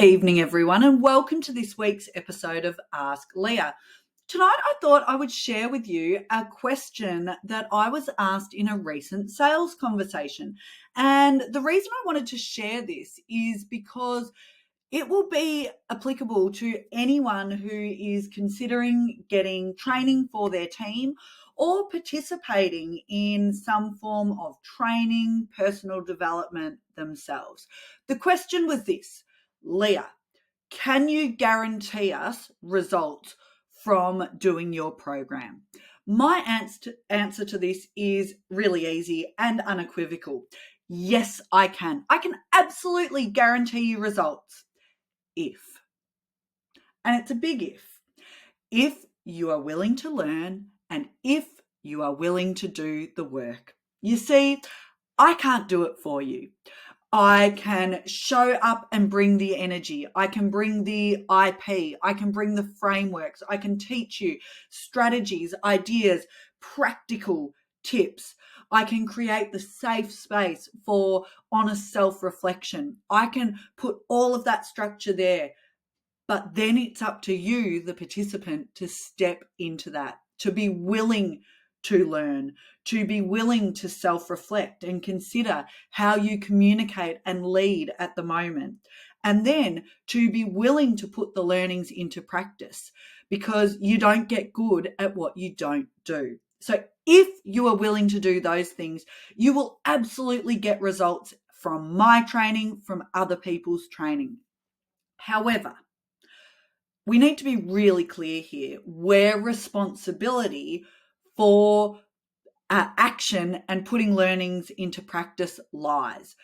evening, everyone, and welcome to this week's episode of Ask Leah. Tonight, I thought I would share with you a question that I was asked in a recent sales conversation. And the reason I wanted to share this is because it will be applicable to anyone who is considering getting training for their team or participating in some form of training, personal development themselves. The question was this: Leah, can you guarantee us results from doing your program? My answer to this is really easy and unequivocal. Yes, I can. I can absolutely guarantee you results if, and it's a big if you are willing to learn and if you are willing to do the work. You see, I can't do it for you. I can show up and bring the energy. I can bring the IP. I can bring the frameworks. I can teach you strategies, ideas, practical tips. I can create the safe space for honest self-reflection. I can put all of that structure there. But then it's up to you, the participant, to step into that, to be willing to learn, to be willing to self-reflect and consider how you communicate and lead at the moment. And then to be willing to put the learnings into practice, because you don't get good at what you don't do. So if you are willing to do those things, you will absolutely get results from my training, from other people's training. However, we need to be really clear here where responsibility for action and putting learnings into practice lies.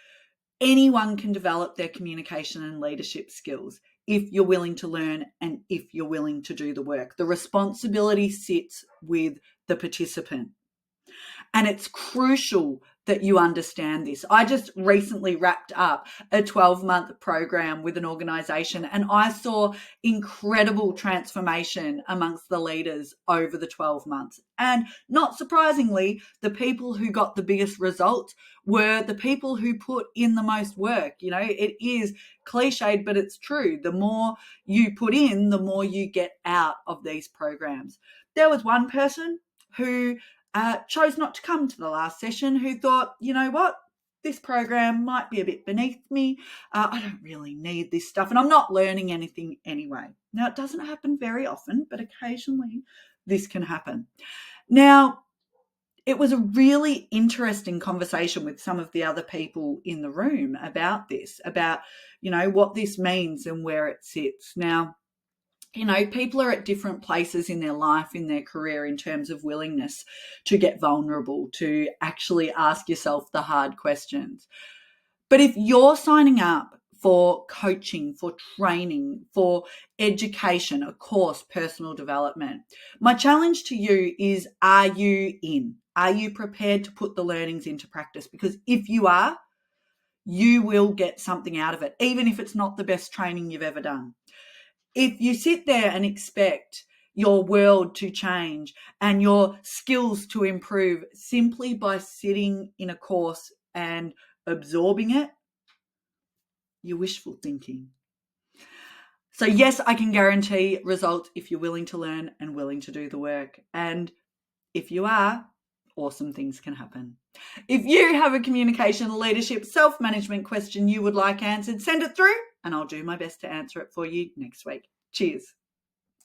Anyone can develop their communication and leadership skills if you're willing to learn and if you're willing to do the work. The responsibility sits with the participant. And it's crucial that you understand this. I just recently wrapped up a 12-month program with an organization, and I saw incredible transformation amongst the leaders over the 12 months. And not surprisingly, the people who got the biggest results were the people who put in the most work. You know, it is cliched, but it's true. The more you put in, the more you get out of these programs. There was one person who chose not to come to the last session, who thought, you know what, this program might be a bit beneath me. I don't really need this stuff and I'm not learning anything anyway. Now, it doesn't happen very often, but occasionally this can happen. Now, it was a really interesting conversation with some of the other people in the room about this, about, you know, what this means and where it sits. Now, you know, people are at different places in their life, in their career, in terms of willingness to get vulnerable, to actually ask yourself the hard questions. But if you're signing up for coaching, for training, for education, a course, personal development, my challenge to you is, are you in? Are you prepared to put the learnings into practice? Because if you are, you will get something out of it, even if it's not the best training you've ever done. If you sit there and expect your world to change and your skills to improve simply by sitting in a course and absorbing it, you're wishful thinking. So yes, I can guarantee results if you're willing to learn and willing to do the work. And if you are, awesome things can happen. If you have a communication, leadership, self-management question you would like answered, send it through and I'll do my best to answer it for you next week. Cheers.